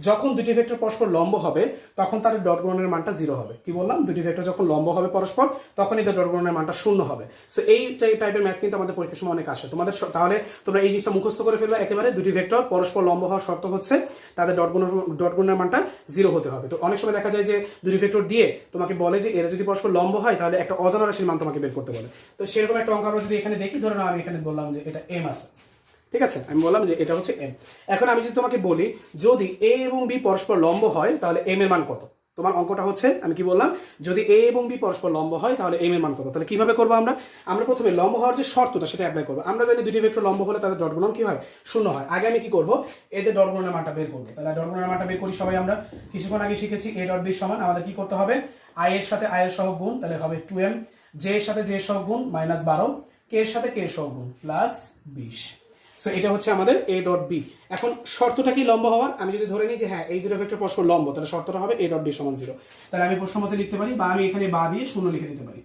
যখন দুটি ভেক্টর পরস্পর লম্ব হবে তখন তাদের ডট গুণনের মানটা জিরো হবে। কি বললাম, দুটি ভেক্টর যখন লম্ব হবে পরস্পর তখন এদের ডট গুণনের মানটা শূন্য হবে। সো এই টাইপের ম্যাথ কিন্তু আমাদের পরীক্ষার সময় অনেক আসে তোমাদের। তাহলে তোমরা এই জিনিসটা মুখস্থ করে ফেলবে একেবারে, দুটি ভেক্টর পরস্পর লম্ব হওয়ার শর্ত হচ্ছে তাদের ডট গুণনের মানটা জিরো হতে হবে। তো অনেক সময় দেখা যায় যে দুটি ভেক্টর দিয়ে তোমাকে বলে যে এরা যদি পরস্পর লম্ব হয় তাহলে একটা অজানা রাশির মান তোমাকে বের করতে বলে। তো সেরকম একটা অঙ্ক আমরা যদি এখানে দেখি, ধরে নাও আমি এখানে বললাম যে এটা এম আছে, ঠিক আছে, আমি বললাম যে এটা হচ্ছে এম। এখন আমি যদি তোমাকে বলি যদি এ এবং বি পরস্পর লম্ব হয় তাহলে এম এর মান কত, তোমার অঙ্কটা হচ্ছে আমি কি বললাম, যদি এ এবং বি পরস্পর লম্ব হয় তাহলে এম এর মান কত। তাহলে কিভাবে করবো আমরা প্রথমে লম্ব হওয়ার যে শর্তটা সেটা অ্যাপ্লাই করবো। আমরা জানি দুটি ভেক্টর লম্ব হলে তাদের ডট গুণন কি হয়, শূন্য হয়। আগে আমি কি করবো, এদের ডট গুণনের মানটা বের করবো। তাহলে ডট গুণনের মানটা বের করি সবাই, আমরা কিছুক্ষণ আগে শিখেছি এ ডট বি সমান আমাদের কি করতে হবে, আই এর সাথে আই এর সহগ গুণ, তাহলে হবে 2m, জে এর সাথে জে এর সহগ গুণ -12, কে এর সাথে কে এর সহগ গুণ +20। সো এটা হচ্ছে আমাদের এ ডট বি। এখন শর্তটা কি লম্ব হওয়ার, আমি যদি ধরে নিই যে হ্যাঁ এই দুটো ভেক্টর পরস্পর লম্ব, তাহলে শর্তটা হবে এ ডট বি সমান 0। তাহলে আমি প্রশ্ন মতে লিখতে পারি, বা আমি এখানে বা দিয়ে 0 লিখে দিতে পারি।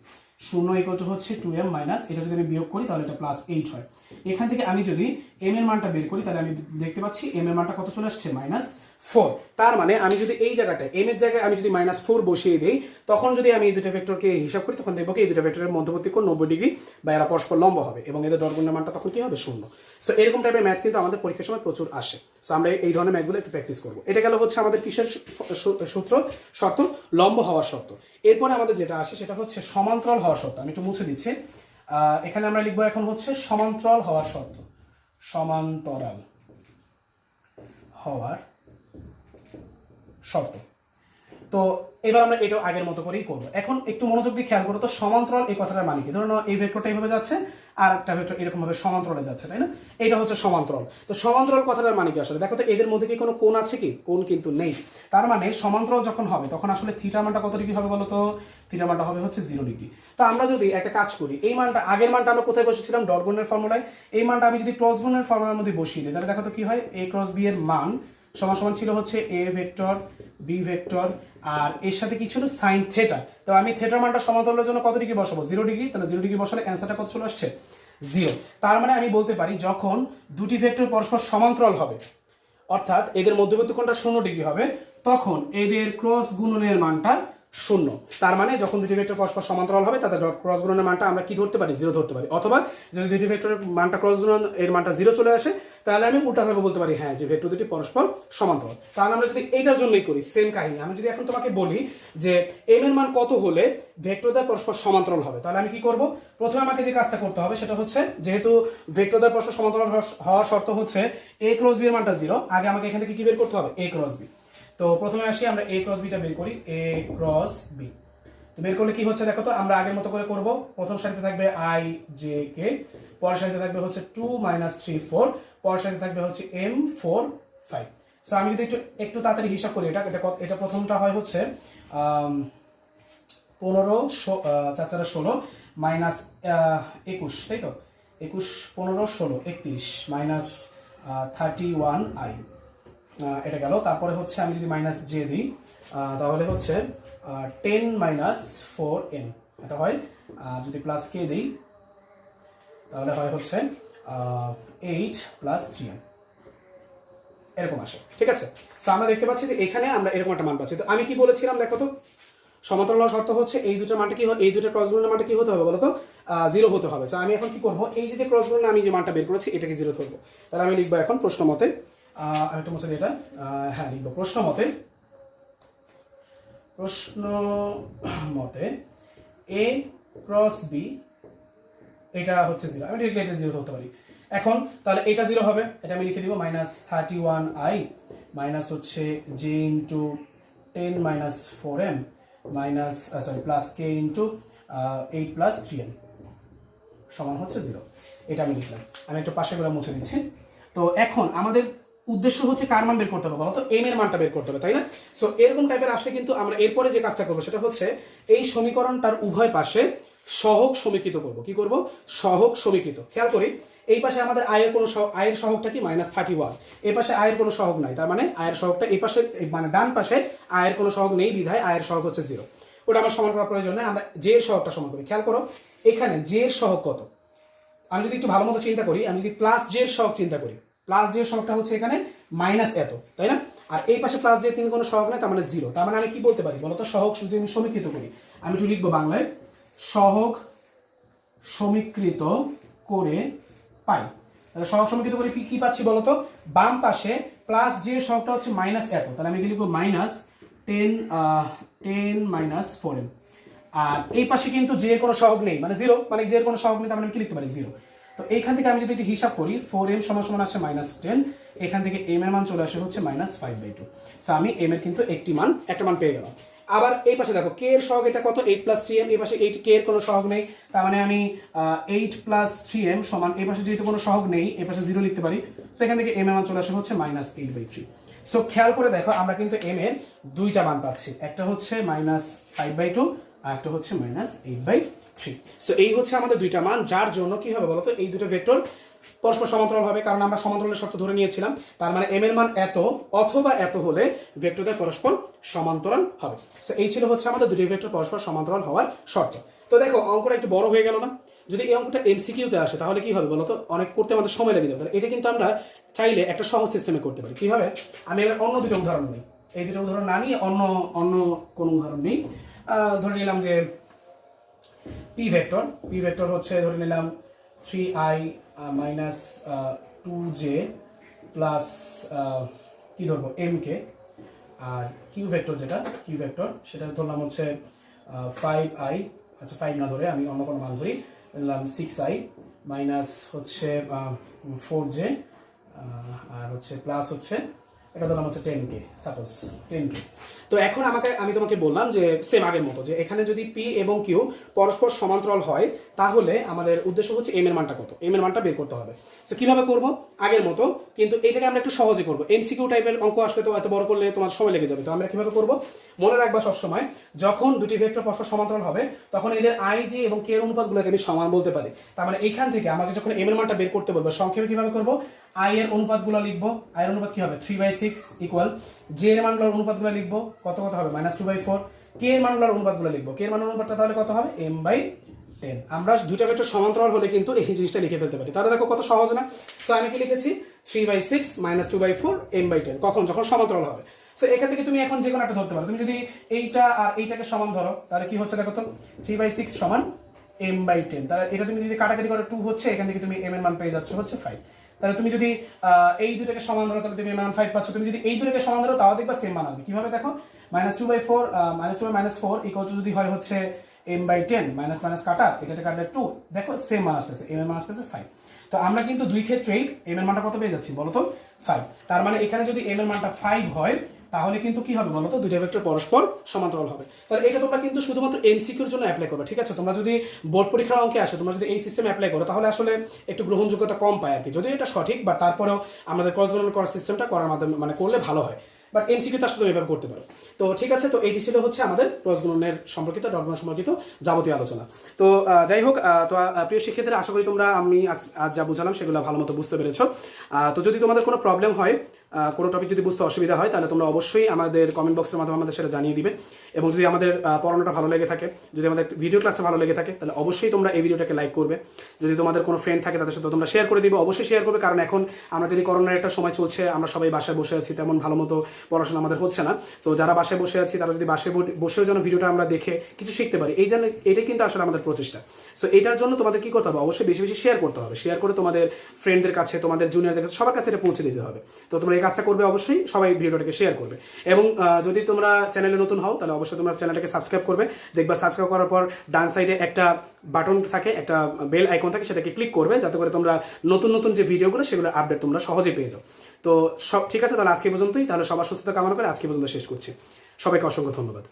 0 হচ্ছে 2m মাইনাস, এটা যদি আমি বিয়োগ করি তাহলে এটা +8 হয়। এখান থেকে আমি যদি m এর মানটা বের করি তাহলে আমি দেখতে পাচ্ছি m এর মানটা কত চলে আসছে, -4। তার মানে আমি যদি এই জায়গাটায় m এর জায়গায় আমি যদি -4 বসিয়ে দিই, তখন যদি আমি এই দুটো ভেক্টরকে হিসাব করি তখন দেখবো কি এই দুটো ভেক্টরের মধ্যবর্তী কোণ 90 ডিগ্রি বা এরা পরস্পর লম্ব হবে এবং এদের ডট গুণনের মানটা তখন কি হবে, 0। সো এরকম টাইপের ম্যাথ কিন্তু আমাদের পরীক্ষার সময় প্রচুর আসে। সো আমরা এই ধরনের ম্যাথগুলো একটু প্র্যাকটিস করবো। এটা গেল হচ্ছে আমাদের কিসের শর্ত, লম্ব হওয়ার শর্ত। এরপরে আমাদের যেটা আসে সেটা হচ্ছে সমান্তরাল হওয়ার শর্ত। আমি একটু মুছে দিচ্ছি, এখানে আমরা লিখবো এখন হচ্ছে সমান্তরাল হওয়ার শর্ত। সমান্তরাল হওয়ার শর্ত। তো এবার আমরা এটাও আগের মতো করেই করবো। এখন একটু মনোযোগ দিয়ে খেয়াল করো তো, সমান্তরাল এই কথাটার মানে কি। ধরুন এই ভেক্টরটা এইভাবে যাচ্ছে আর একটা ভেক্টর এরকম ভাবে সমান্তরালে যাচ্ছে, তাই না, এটা হচ্ছে সমান্তরাল। তো সমান্তরাল কথাটার মানে কি আসলে, দেখো তো এদের মধ্যে কি কোনো কোণ আছে কি, কোণ কিন্তু নেই। তার মানে সমান্তরাল যখন হবে তখন আসলে থিটা মানটা কত ডিগ্রি হবে বলো তো, থিটা মানটা হবে হচ্ছে 0 ডিগ্রি। তো আমরা যদি একটা কাজ করি, এই মানটা আগের মানটা আমরা কোথায় বসেছিলাম, ডট গুণের ফর্মুলায়, এই মানটা আমি যদি ক্রস গুণের ফর্মুলার মধ্যে বসিয়ে দিই তাহলে দেখো তো কি হয়, a ক্রস b এর মান সমান ছিল হচ্ছে a ভেক্টর b ভেক্টর আর এর সাথে কি ছিল সাইন থেটা। তো আমি থেটার মানটা সমান্তরালের জন্য কত ডিগ্রি বসাবো, 0 ডিগ্রি। তাহলে 0 ডিগ্রি বসালে অ্যান্সারটা কত চলে আসছে, 0। তার মানে আমি বলতে পারি যখন দুটি ভেক্টর পরস্পর সমান্তরাল হবে অর্থাৎ এদের মধ্যবর্তী কোণটা 0 ডিগ্রি হবে, তখন এদের ক্রস গুণনের মানটা 0। তার মানে যখন দুটি ভেক্টর পরস্পর সমান্তরাল হবে তাদের ক্রস গুণনের মানটা আমরা কি ধরতে পারি, 0 ধরতে পারি। অথবা যদি দুটি ভেক্টরের মানটা ক্রস গুণন এর মানটা 0 চলে আসে তাহলে আমি উল্টাভাবে বলতে পারি হ্যাঁ যে ভেক্টর দুটি পরস্পর সমান্তরাল। তাহলে আমরা যদি এইটার জন্যই করি সেম কাহিনী, আমি যদি এখন তোমাকে বলি যে m এর মান কত হলে ভেক্টরদ্বয় পরস্পর সমান্তরাল হবে, তাহলে আমি কি করব, প্রথমে আমাকে যে কাজটা করতে হবে সেটা হচ্ছে যেহেতু ভেক্টরদ্বয় পরস্পর সমান্তরাল হওয়ার শর্ত হচ্ছে a ক্রস b এর মানটা 0, আগে আমাকে এখান থেকে কি বের করতে হবে, a ক্রস b। তো প্রথমে আসি আমরা a ক্রস বিটা বের করি, a ক্রস b। তো বের করলে কি হচ্ছে দেখো তো, আমরা আগের মতো করে করব। প্রথম সারিতে থাকবে i j k, পরের সারিতে থাকবে হচ্ছে 2 3 4, পরের সারিতে থাকবে হচ্ছে m 4 5। সো আমি যদি একটু তাড়াতাড়ি হিসাব করি, এটা প্রথমটা হয় হচ্ছে 15 4 16 মাইনাস 21, তাই তো, 21 15 16 31 মাইনাস 31i, এটা গেল। তারপরে হচ্ছে আমি যদি মাইনাস জে দিই তাহলে হচ্ছে 10 4m, এটা হয়। যদি প্লাস কে দিই তাহলে হয় হচ্ছে 8 3m, এরকম আসে, ঠিক আছে। সো আমরা দেখতে পাচ্ছি যে এখানে আমরা এরকম একটা মান পাচ্ছি। তো আমি কি বলেছিলাম দেখো তো, সমান্তরাল হওয়ার শর্ত হচ্ছে এই দুটোর মানটা কি হবে, এই দুটো ক্রস গুণনের মানটা কি হতে হবে বলো তো, 0 হতে হবে। সো আমি এখন কি করব, এই যে ক্রস গুণনে আমি যে মানটা বের করেছি এটাকে 0 ধরবো। তাহলে আমি লিখবো এখন প্রশ্ন মতে, আমি একটু মুছে দিই এটা, হ্যাঁ লিখবো প্রশ্ন মতে a ক্রস b এটা হচ্ছে 0, আমি ডিরেক্টলি এটা 0 ধরতে পারি। এখন তাহলে এটা 0 হবে, এটা আমি লিখে দিব -31i মাইনাস হচ্ছে j into 10 4m minus plus k into 8 3m সমান হচ্ছে 0। এটা আমি লিখলাম, আমি একটু পাশে করে মুছে দিচ্ছি। তো এখন আমাদের উদ্দেশ্য হচ্ছে কার মান বের করতে হবে বলতো, m এর মানটা বের করতে হবে, তাই না। সো এরকম টাইপের আসলে কিন্তু আমরা এরপরে যে কাজটা করবো সেটা হচ্ছে এই সমীকরণটার উভয় পাশে সহগ সমীকৃত করব। কি করব, সহগ সমীকৃত। খেয়াল করি এই পাশে আমাদের আয়ের কোনো আয়ের সহগটা কি -31, এই পাশে আয়ের কোনো সহগ নাই, তার মানে আয়ের সহগটা এই পাশে মানে ডান পাশে আয়ের কোনো সহগ নেই বিধায় আয়ের সহগ হচ্ছে 0। ওটা আমরা সমান করার প্রয়োজন নেই, আমরা জে এর সহগটা সমান করি। খেয়াল করো এখানে জে এর সহগ কত, আমি যদি একটু ভালো মতো চিন্তা করি, আমি যদি প্লাস জে এর সহগ চিন্তা করি, প্লাস জে এর সহগটা হচ্ছে এখানে মাইনাস এত, তাই না? আর এই পাশে প্লাস জে কোনো সহগ নেই, তার মানে জিরো। তার মানে আমি কি বলতে পারি বলতো, সহগ যদি আমি সমীকৃত করি, আমি একটু লিখবো বাংলায়, সহগ সমীকৃত করে পাই। তাহলে সহগ সমীকৃত করে কি পাচ্ছি বলতো, বাম পাশে প্লাস জে এর সহগটা হচ্ছে মাইনাস এত, তাহলে আমি লিখবো মাইনাস 10 মাইনাস 4m। আর এই পাশে কিন্তু জে এর কোনো সহগ নেই, মানে জিরো, মানে জে এর কোনো সহগ নেই, তার মানে আমি কি লিখতে পারি, জিরো। তো এইখান থেকে আমি যদি একটু হিসাব করি, 4m সমান সমান আসে -10, এখান থেকে m এর মান চলে আসে হচ্ছে -5/2। সো আমি m এর কিন্তু একটা মান পেয়ে গেলাম। আবার এই পাশে দেখো কে এর সহগ এটা কত, 8 + 3m, এই পাশে 8 কে এর কোনো সহগ নেই, তার মানে আমি 8 + 3m সমান, এই পাশে যেহেতু কোনো সহগ নেই, এই পাশে 0 লিখতে পারি। সো এখান থেকে m এর মান চলে আসে হচ্ছে -8/3। সো খেয়াল করে দেখো, আমরা কিন্তু m এর দুইটা মান পাচ্ছি, একটা হচ্ছে -5/2 আর একটা হচ্ছে -8/3। সো এই হচ্ছে আমাদের দুইটা মান, যার জন্য কি হবে বলতো, এই দুটো ভেক্টর পরস্পর সমান্তরাল হবে, কারণ আমরা সমান্তরালের শর্ত ধরে নিয়েছিলাম। তার মানে m এর মান এত অথবা এত হলে ভেক্টরদের পরস্পর সমান্তরাল হবে। সো এই ছিল হচ্ছে আমাদের দুটি ভেক্টর পরস্পর সমান্তরাল হওয়ার শর্ত। তো দেখো অঙ্কটা একটু বড় হয়ে গেল না? যদি এই অঙ্কটা এমসিকিউতে আসে তাহলে কি হবে বলতো, অনেক করতে আমাদের সময় লেগে যাবে। এটা কিন্তু আমরা চাইলে একটা সহজ সিস্টেমে করতে পারি। কিভাবে? আমি এবার অন্য দুটো উদাহরণ নিই, এই দুটো উদাহরণ না নিয়ে অন্য কোনো উদাহরণ নিই। ধরে নিলাম যে পি ভেক্টর হচ্ছে ধরে নিলাম 3i - 2j প্লাস কি ধরবো mk, আর কিউ ভেক্টর সেটা ধরলাম হচ্ছে 5i, আচ্ছা 5 না ধরে আমি অন্য কোনো মান ধরি, ধরলাম 6i মাইনাস হচ্ছে 4j, আর হচ্ছে প্লাস হচ্ছে এটা ধরলাম হচ্ছে 10k, সাপোজ 10k। তো এখন আমি তোমাকে বললাম যে সেম আগের মতো, যে এখানে যদি পি এবং কিউ পরস্পর সমান্তরাল হয় তাহলে আমাদের উদ্দেশ্য হচ্ছে এম এর মানটা কত, এম এর মানটা বের করতে হবে। তো কিভাবে করব? আগের মতো, কিন্তু এটাকে আমরা একটু সহজে করব। এমসিকিউ টাইপের অঙ্ক আসলে তো এত বড় করলে তোমার সময় লেগে যাবে। তো আমরা কিভাবে করব, মনে রাখবা সবসময়, যখন দুটি ভেক্টর পরস্পর সমান্তরাল হবে তখন এদের আই জে এবং কে এর অনুপাতগুলোকে আমি সমান বলতে পারি। তার মানে এইখান থেকে আমাকে যখন এম এর মানটা বের করতে বলবো, সংক্ষেপে কিভাবে করব, আই এর অনুপাতগুলো লিখবো, আই এর অনুপাত কি হবে 3/6 ইকুয়াল, জে এর মানগুলোর অনুপাতগুলো লিখবো, কত হবে -2/4, কে এর মানগুলোর অনুপাতগুলো লিখবো, কে এর মানের অনুপাতটা তাহলে কত হবে m/10। আমরা দুটো ভেক্টর সমান্তরাল হলে কিন্তু এই জিনিসটা লিখে ফেলতে পারি। তাহলে দেখো কত সহজ না? সো আমি কি লিখেছি 3/6 - 2/4 m/10, কখন? যখন সমান্তরাল হবে। সো এখান থেকে তুমি এখন যে কোনো একটা ধরতে পারো। তুমি যদি এইটা আর এইটাকে সমান ধরো তাহলে কি হচ্ছে দেখো তো, 3/6 সমান m/10, তাহলে এটা তুমি যদি কাটাকাটি করো 2 হচ্ছে, এখান থেকে তুমি m এর মান পেয়ে যাচ্ছ হচ্ছে 5। তাহলে তুমি যদি এই দুটোকে সমান ধরো তাহলে তুমি মান 5 পাচ্ছ। তুমি যদি এই দুটোকে সমান ধরো তাও দেখবা সেম মান আসবে। কিভাবে দেখো, -2/4 -2/4 ইকুয়াল টু যদি হয় হচ্ছে m/10, মাইনাস মাইনাস কাটা, এটাতে কাটলে 2, দেখো সেম মান আসতেছে, m এর মান আসতেছে 5। তো আমরা কিন্তু দুই ক্ষেত্রেই m এর মানটা কত পেয়ে যাচ্ছি বলো তো, 5। তার মানে এখানে যদি m এর মানটা 5 হয় তাহলে কিন্তু কি হবে বলতো, দুইটা ভেক্টর পরস্পর সমান্তরাল হবে। তাহলে এটা তোমরা কিন্তু শুধুমাত্র এমসিকিউর জন্য অ্যাপ্লাই করবে, ঠিক আছে? তোমরা যদি বোর্ড পরীক্ষার অঙ্কে আসে, তোমরা যদি এই সিস্টেমে অ্যাপ্লাই করো তাহলে আসলে একটু গ্রহণযোগ্যতা কম পায় আর কি। যদিও এটা সঠিক, বাট তারপরেও আমাদের ক্রস গুণন করার সিস্টেমটা করার মাধ্যমে মানে করলে ভালো হয়। বাট এমসিকিউ তার সাথে এভাবে করতে পারো। তো ঠিক আছে, তো এইটি ছিল হচ্ছে আমাদের ক্রস গুণনের সম্পর্কিত, ডট গুণন সম্পর্কিত যাবতীয় আলোচনা। তো যাই হোক, তো প্রিয় শিক্ষার্থীরা, আশা করি তোমরা আমি আজ যা বুঝালাম সেগুলো ভালো মতো বুঝতে পেরেছো। তো যদি তোমাদের কোনো প্রবলেম হয়, কোনো টপিক যদি বুঝতে অসুবিধা হয়, তাহলে তোমরা অবশ্যই আমাদের কমেন্ট বক্সের মাধ্যমে আমাদের সেটা জানিয়ে দিবে। এবং যদি আমাদের পড়ানোটা ভালো লেগে থাকে, যদি আমাদের ভিডিও ক্লাসটা ভালো লেগে থাকে, তাহলে অবশ্যই তোমরা এই ভিডিওটাকে লাইক করবে। যদি তোমাদের কোনো ফ্রেন্ড থাকে তাদের সাথে তোমরা শেয়ার করে দিবে, অবশ্যই শেয়ার করবে। কারণ এখন আমরা যদি করোনার একটা সময় চলছে, আমরা সবাই বাসায় বসে আছি, তেমন ভালো মতো পড়াশোনা আমাদের হচ্ছে না। তো যারা বাসায় বসে আছি তারা যদি বাসায় বসেও যেন ভিডিওটা আমরা দেখে কিছু শিখতে পারি, এই জন্য এটাই কিন্তু আসলে আমাদের প্রচেষ্টা। সো এটার জন্য তোমাদের কি করতে হবে, অবশ্যই বেশি বেশি শেয়ার করতে হবে। শেয়ার করে তোমাদের ফ্রেন্ডদের কাছে, তোমাদের জুনিয়রদের কাছে, সবার কাছে এটা পৌঁছে দিতে হবে। তো তোমরা এই কাজটা করবে, অবশ্যই সবাই ভিডিওটাকে শেয়ার করবে। এবং যদি তোমরা চ্যানেলে নতুন হও তাহলে অবশ্যই তোমরা চ্যানেলটাকে সাবস্ক্রাইব করবে। দেখবা সাবস্ক্রাইব করার পর ডান সাইডে একটা বাটন থাকে, একটা বেল আইকন থাকে, সেটাকে ক্লিক করবে যাতে করে তোমরা নতুন নতুন যে ভিডিওগুলো সেগুলো আপডেট তোমরা সহজে পেয়ে যাও। তো সব ঠিক আছে, তাহলে আজকে পর্যন্তই। তাহলে সবার সুস্থতা কামনা করে আজকে পর্যন্ত শেষ করছি। সবাইকে অসংখ্য ধন্যবাদ।